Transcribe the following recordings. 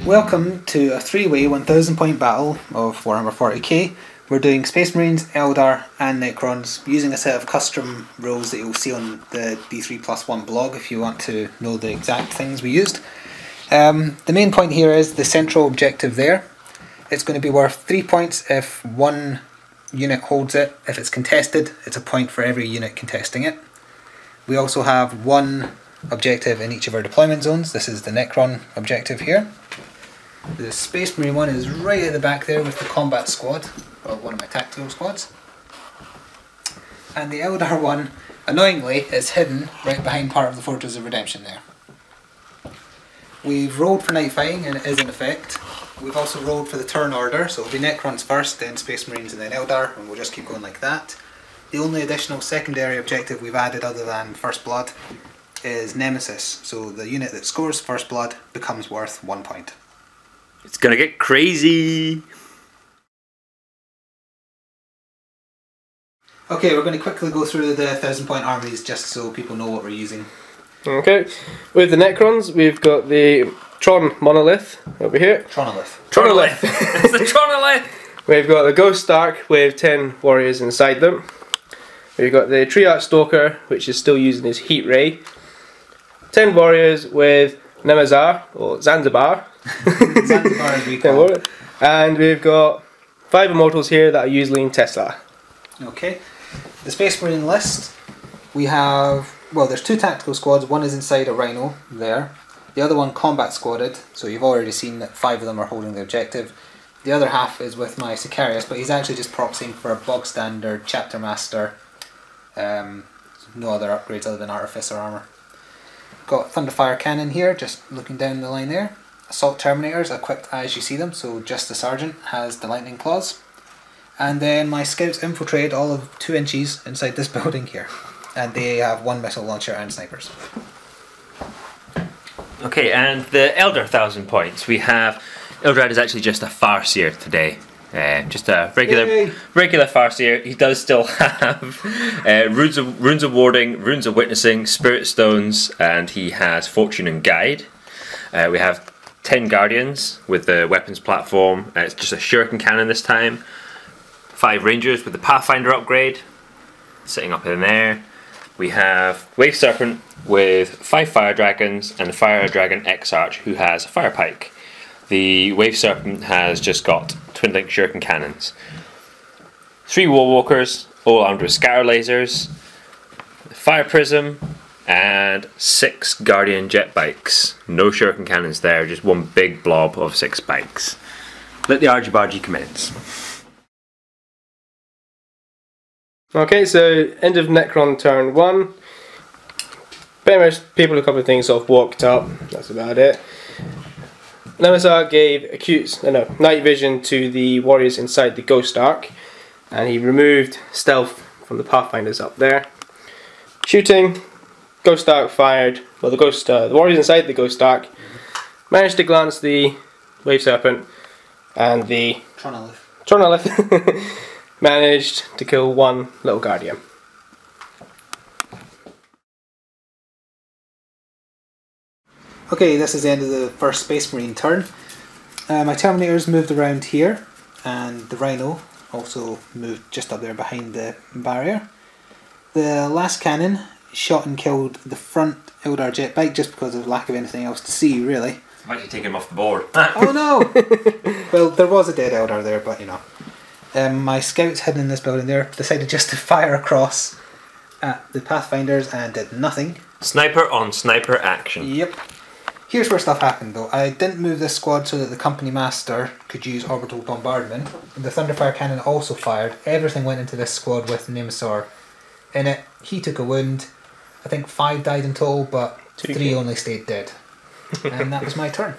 Welcome to a three-way 1000 point battle of Warhammer 40k. We're doing Space Marines, Eldar and Necrons using a set of custom rules that you'll see on the D3+1 blog if you want to know the exact things we used. The main point here is the central objective there. It's going to be worth 3 points if one unit holds it. If it's contested, it's a point for every unit contesting it. We also have one objective in each of our deployment zones. This is the Necron objective here. The Space Marine one is right at the back there with the combat squad, or one of my tactical squads. And the Eldar one, annoyingly, is hidden right behind part of the Fortress of Redemption there. We've rolled for night fighting and it is in effect. We've also rolled for the turn order, so it'll be Necrons first, then Space Marines and then Eldar, and we'll just keep going like that. The only additional secondary objective we've added other than First Blood is Nemesis, so the unit that scores First Blood becomes worth 1 point. It's gonna get crazy! Okay, we're going to quickly go through the 1000 point armies just so people know what we're using. Okay, with the Necrons we've got the Tron Monolith over here. Tronolith. Tronolith! It's the Tronolith! We've got the Ghost Stark with 10 warriors inside them. We've got the Triarch Stalker, which is still using his Heat Ray. 10 warriors with Nemazar, or Zanzibar. Zanzibar as we call it. And we've got 5 Immortals here that are usually Tesla. Okay, the Space Marine list, we have, well, there's 2 tactical squads. One is inside a Rhino there. The other one combat squadded, so you've already seen that 5 of them are holding the objective. The other half is with my Sicarius, but he's actually just proxying for a bog standard Chapter Master. No other upgrades other than Artificer armor. Got Thunderfire Cannon here, just looking down the line there. Assault Terminators equipped as you see them, so just the Sergeant has the Lightning Claws. And then my Scouts infiltrated all of 2 inches inside this building here. And they have 1 missile launcher and snipers. Okay, and the Eldar 1000 points. We have Eldar is actually just a Farseer today. Just a regular Farseer. He does still have runes of warding, runes of witnessing, spirit stones, and he has fortune and guide. We have 10 guardians with the weapons platform. It's just a shuriken cannon this time. 5 rangers with the Pathfinder upgrade, sitting up in there. We have Wave Serpent with 5 Fire Dragons and the Fire Dragon Exarch, who has a Fire Pike. The Wave Serpent has just got Twin Link Shuriken Cannons. 3 Warwalkers, all armed with Scatter Lasers, Fire Prism, and 6 Guardian Jet Bikes. No Shuriken Cannons there, just one big blob of 6 bikes. Let the Argy-Bargy commence. Okay, so end of Necron turn 1. Pretty much people a couple of things sort of walked up, that's about it. Nemazar gave night vision to the warriors inside the Ghost Ark, and he removed stealth from the Pathfinders up there. Shooting, Ghost Ark fired, well the warriors inside the Ghost Ark managed to glance the Wave Serpent, and the Tronolith managed to kill 1 little Guardian. Okay, this is the end of the first Space Marine turn. My Terminators moved around here, and the Rhino also moved just up there behind the barrier. The last cannon shot and killed the front Eldar jet bike just because of lack of anything else to see, really. I'm actually taking him off the board. Oh no! Well, there was a dead Eldar there, but you know. My Scouts hidden in this building there decided just to fire across at the Pathfinders and did nothing. Sniper on sniper action. Yep. Here's where stuff happened though. I didn't move this squad so that the Company Master could use orbital bombardment. The Thunderfire Cannon also fired. Everything went into this squad with Nemazar in it. He took a wound. I think 5 died in total, but 3 only stayed dead. And that was my turn.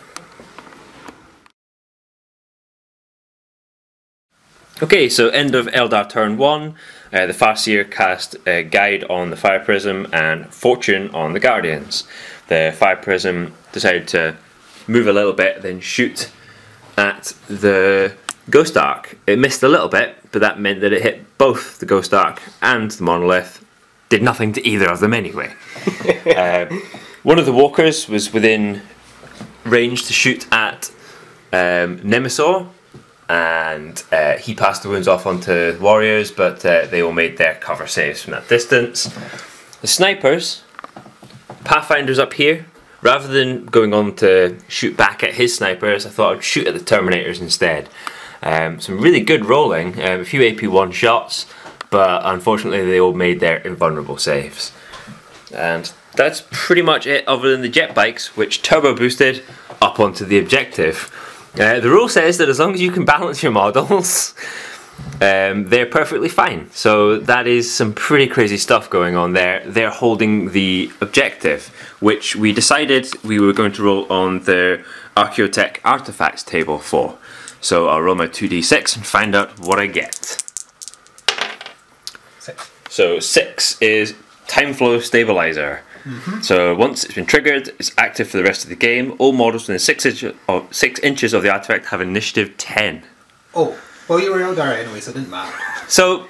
Okay, so end of Eldar turn 1. The Farseer cast Guide on the Fire Prism and Fortune on the Guardians. The Fire Prism decided to move a little bit, then shoot at the Ghost Ark. It missed a little bit, but that meant that it hit both the Ghost Ark and the Monolith. Did nothing to either of them anyway. One of the walkers was within range to shoot at Nemesaur, and he passed the wounds off onto warriors, but they all made their cover saves from that distance. The snipers, Pathfinder's up here. Rather than going on to shoot back at his snipers, I thought I'd shoot at the Terminators instead. Some really good rolling, a few AP1 shots, but unfortunately they all made their invulnerable saves. And that's pretty much it, other than the jet bikes, which turbo boosted up onto the objective. The rule says that as long as you can balance your models, they're perfectly fine. So that is some pretty crazy stuff going on there. They're holding the objective, which we decided we were going to roll on the Archaeotech Artifacts table for. So I'll roll my 2d6 and find out what I get. 6. So 6 is Time Flow Stabilizer. So once it's been triggered, it's active for the rest of the game. All models within 6 inches of the artifact have initiative 10. Oh, well, you were Eldar anyway, so it didn't matter. So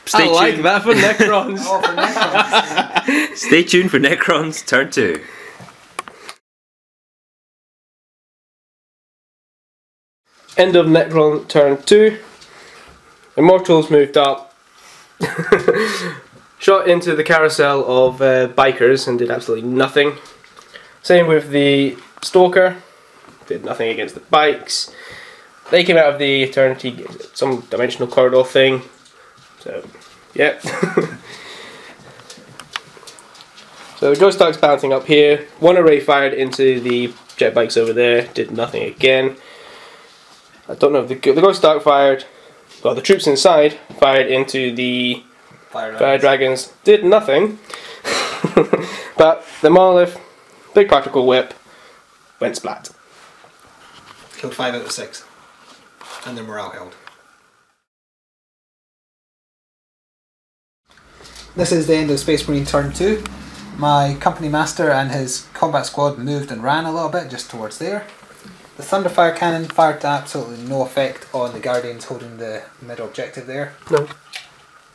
stay tuned. I like that for Necrons. Oh, for Necrons. Stay tuned for Necrons turn 2. End of Necron turn 2. Immortals moved up. Shot into the carousel of bikers and did absolutely nothing. Same with the Stalker. Did nothing against the bikes. They came out of the Eternity, some dimensional corridor thing. So, yeah. So the Ghost Dark's bouncing up here. One array fired into the jet bikes over there. Did nothing again. I don't know if the Ghost Dark fired. Well, the troops inside fired into the Fire Dragons. Did nothing. But the Monolith, big practical whip, went splat. Killed 5 out of 6. And their morale held. This is the end of Space Marine turn 2. My company master and his combat squad moved and ran a little bit just towards there. The Thunderfire cannon fired to absolutely no effect on the Guardians holding the middle objective there. No.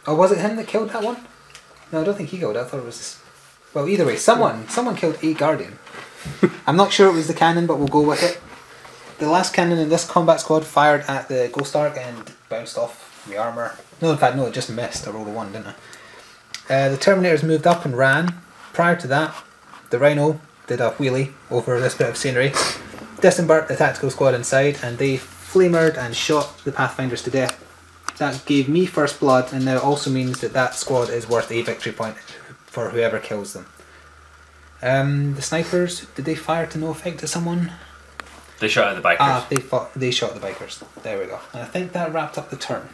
Oh, was it him that killed that one? No, I don't think he killed it. I thought it was... Well, either way, someone killed a Guardian. I'm not sure it was the cannon, but we'll go with it. The last cannon in this combat squad fired at the Ghost Ark and bounced off the armour. No, in fact, no, it just missed. I rolled a 1, didn't I? The Terminators moved up and ran. Prior to that, the Rhino did a wheelie over this bit of scenery, disembarked the tactical squad inside, and they flamered and shot the Pathfinders to death. That gave me first blood, and now it also means that that squad is worth a victory point for whoever kills them. The snipers, did they fire to no effect at someone? They shot at the bikers. Ah, they shot the bikers. There we go. And I think that wrapped up the turn.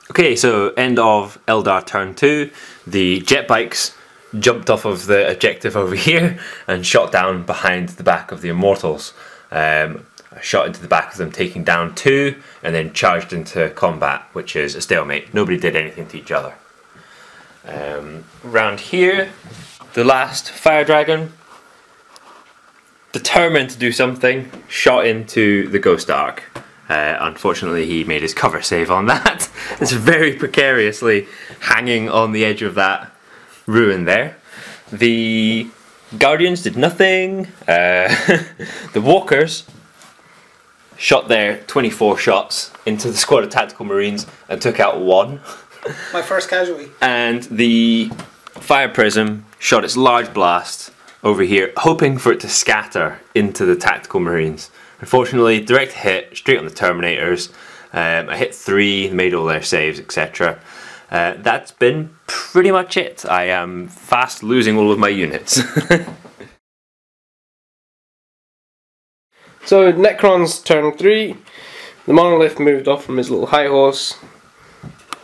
Okay, so end of Eldar turn 2. The jet bikes jumped off of the objective over here and shot down behind the back of the Immortals. Shot into the back of them, taking down 2, and then charged into combat, which is a stalemate. Nobody did anything to each other. Round here, the last Fire Dragon, determined to do something, shot into the Ghost Ark. Unfortunately, he made his cover save on that. It's very precariously hanging on the edge of that ruin there. The Guardians did nothing. The Walkers shot their 24 shots into the squad of Tactical Marines and took out 1. My first casualty. And the Fire Prism shot its large blast over here, hoping for it to scatter into the Tactical Marines. Unfortunately, direct hit, straight on the Terminators. I hit 3, made all their saves, etc. That's been pretty much it. I am fast losing all of my units. So Necron's turn 3. The Monolith moved off from his little high horse,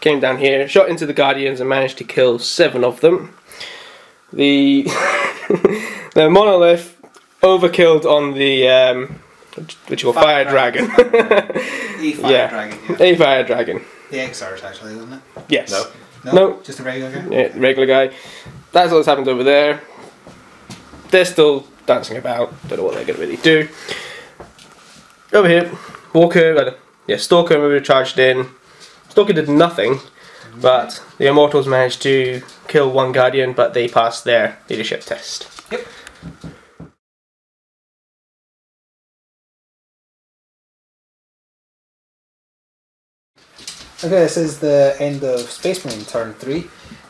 came down here, shot into the Guardians and managed to kill 7 of them. The the Monolith overkilled on the which was Fire Dragon. A Fire Dragon, yeah. A Fire Dragon. The XRs actually, wasn't it? Yes. No? No. Just a regular guy? Yeah, regular guy. That's what's happened over there. They're still dancing about. Don't know what they're going to really do. Over here, Walker, Stalker moved charged in. Stalker did nothing, but the Immortals managed to kill 1 Guardian, but they passed their leadership test. Yep. Okay, this is the end of Space Marine turn 3.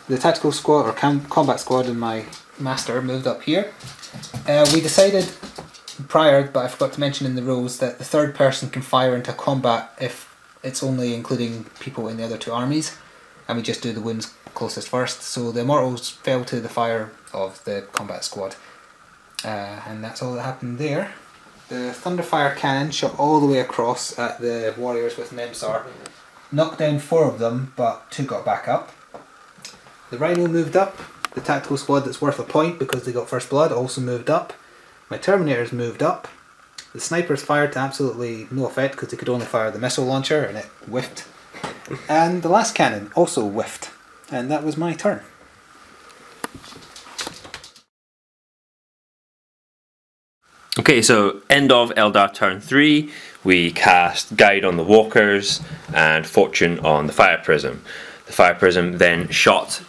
The tactical squad, or combat squad, and my master moved up here. We decided prior, but I forgot to mention in the rules, that the third person can fire into combat if it's only including people in the other two armies, and we just do the wounds closest first. So the Immortals fell to the fire of the combat squad, and that's all that happened there. The Thunderfire cannon shot all the way across at the warriors with Nemsar. Knocked down 4 of them, but 2 got back up. The Rhino moved up. The tactical squad that's worth a point because they got first blood also moved up. My Terminators moved up. The snipers fired to absolutely no effect because they could only fire the missile launcher and it whiffed. And the last cannon also whiffed. And that was my turn. Okay, so end of Eldar turn 3, we cast Guide on the Walkers and Fortune on the Fire Prism. The Fire Prism then shot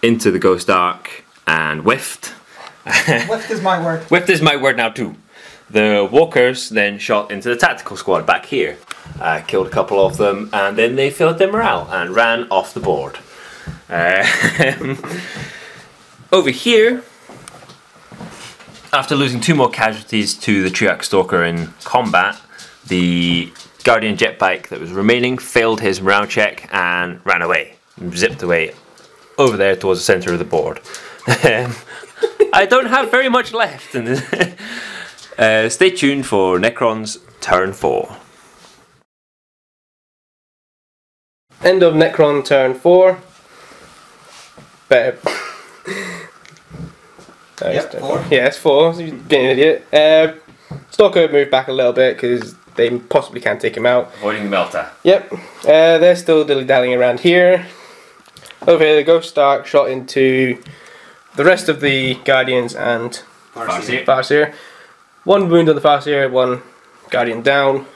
into the Ghost Ark and whiffed. Whiffed is my word. Whiffed is my word now too. The Walkers then shot into the tactical squad back here. Killed a couple of them and then they failed their morale and ran off the board. Over here, after losing 2 more casualties to the Triarch Stalker in combat, the Guardian Jetbike that was remaining failed his morale check and ran away. Zipped away over there towards the centre of the board. I don't have very much left. Stay tuned for Necrons turn 4. End of Necron turn 4. Better. Yep, 4. Yeah, it's 4. So you're being an idiot. Stalker moved back a little bit because they possibly can't take him out. Avoiding the melter. Yep. They're still dilly-dallying around here. Over here, the Ghost Ark shot into the rest of the Guardians and Farseer. 1 wound on the Farseer, 1 Guardian down.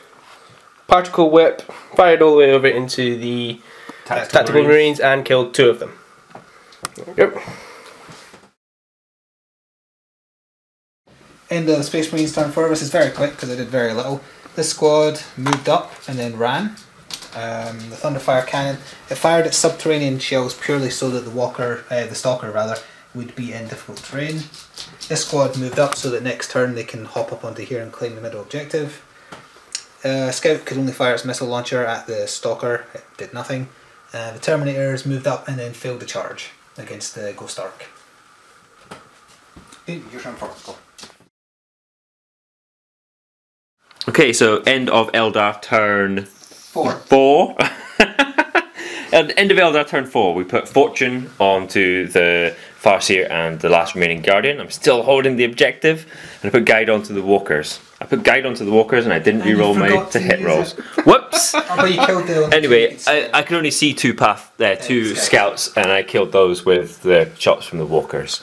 Particle Whip fired all the way over into the Tactical Marines and killed 2 of them. Yep. End of Space Marines turn 4. This is very quick because I did very little. This squad moved up and then ran. The Thunderfire cannon, it fired its subterranean shells purely so that the Stalker rather, would be in difficult terrain. This squad moved up so that next turn they can hop up onto here and claim the middle objective. Scout could only fire its missile launcher at the Stalker, it did nothing. The Terminators moved up and then failed the charge against the Ghost Ark. Your turn first, go. Okay, so end of Eldar turn 4. End of Eldar turn 4, we put Fortune onto the Farseer and the last remaining Guardian. I'm still holding the objective, and I put Guide onto the Walkers. I put Guide onto the Walkers and I didn't reroll my to hit rolls. Whoops! But you killed the Anyway, I could only see 2 scouts and I killed those with the shots from the Walkers.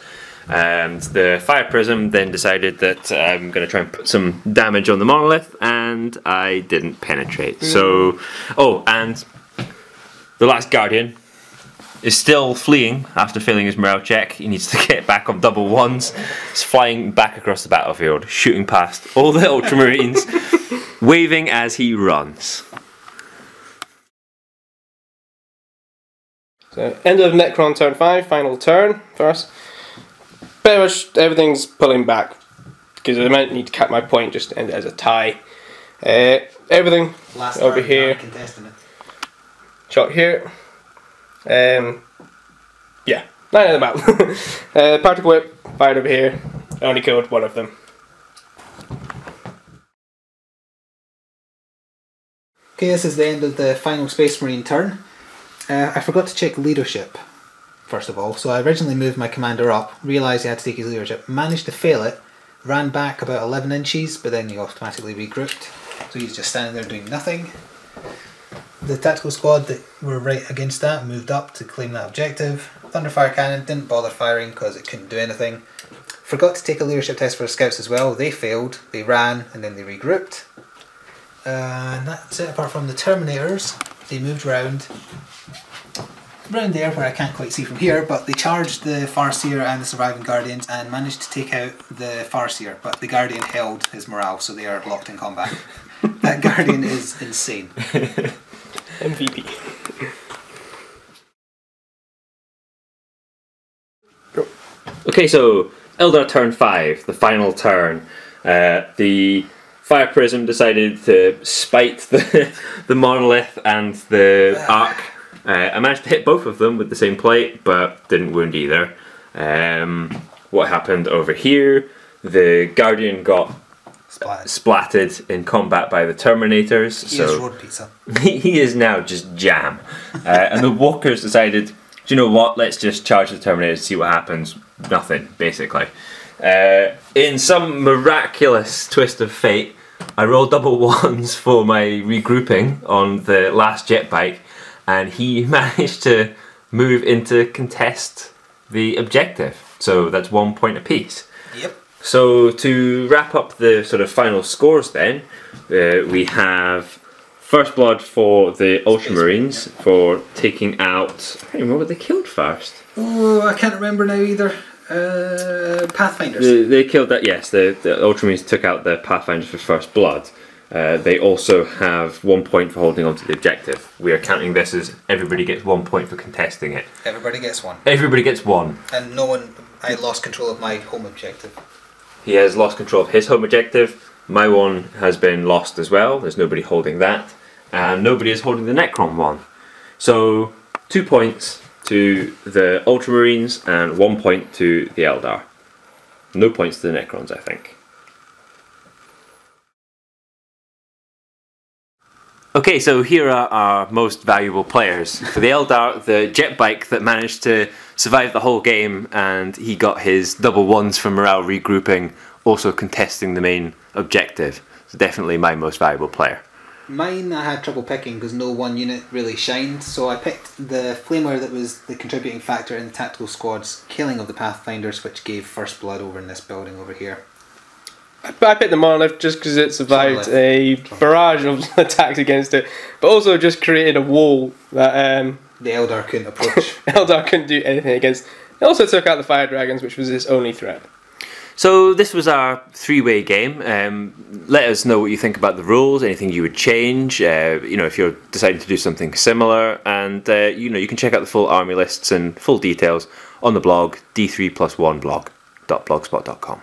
And the Fire Prism then decided that I'm going to try and put some damage on the monolith, and I didn't penetrate. So, oh, and the last Guardian is still fleeing after failing his morale check. He needs to get back on double 1s. He's flying back across the battlefield, shooting past all the Ultramarines, waving as he runs. So, end of Necron turn 5, final turn first. Pretty much everything's pulling back because I might need to cap my point just to end it as a tie. Everything last over here. Shot here. Yeah, 9 of them out. Particle Whip fired over here. I only killed 1 of them. Okay, this is the end of the final Space Marine turn. I forgot to check leadership, first of all. So I originally moved my commander up, realised he had to take his leadership, managed to fail it, ran back about 11 inches, but then he automatically regrouped. So he's just standing there doing nothing. The tactical squad that were right against that moved up to claim that objective. Thunderfire cannon didn't bother firing because it couldn't do anything. Forgot to take a leadership test for the scouts as well. They failed, they ran, and then they regrouped. And that's it, apart from the Terminators. They moved round there where I can't quite see from here, but they charged the Farseer and the surviving Guardians and managed to take out the Farseer, but the Guardian held his morale, so they are locked in combat. That Guardian is insane. MVP. Okay, so Eldar turn 5, the final turn. The Fire Prism decided to spite the Monolith and the Arc. I managed to hit both of them with the same plate, but didn't wound either. What happened over here? The Guardian got splatted in combat by the Terminators. He is road pizza. He is now just jam. And the Walkers decided, do you know what, let's just charge the Terminators and see what happens. Nothing, basically. In some miraculous twist of fate, I rolled double ones for my regrouping on the last jet bike, and he managed to move into contest the objective. So that's 1 point apiece. Yep. So to wrap up the sort of final scores then, we have First Blood for the Ultramarines for taking out... I can't remember what they killed first. Oh, I can't remember now either. Pathfinders. They killed that, yes. The Ultramarines took out the Pathfinders for First Blood. They also have 1 point for holding on to the objective. We are counting this as everybody gets 1 point for contesting it. Everybody gets one. Everybody gets one. And no one... I lost control of my home objective. He has lost control of his home objective. My one has been lost as well. There's nobody holding that. And nobody is holding the Necron one. So 2 points to the Ultramarines and 1 point to the Eldar. No points to the Necrons, I think. Okay, so here are our most valuable players. For the Eldar, the jet bike that managed to survive the whole game, and he got his double ones from morale regrouping, also contesting the main objective. So definitely my most valuable player. Mine I had trouble picking because no one unit really shined, so I picked the Flamer that was the contributing factor in the tactical squad's killing of the Pathfinders, which gave First Blood over in this building over here. I picked the Monolith just because it survived a barrage of attacks against it, but also just created a wall that the Eldar couldn't approach. Eldar couldn't do anything against. It also took out the Fire Dragons, which was its only threat. So this was our three-way game. Let us know what you think about the rules, anything you would change, if you're deciding to do something similar, and you can check out the full army lists and full details on the blog d3plus1blog.blogspot.com.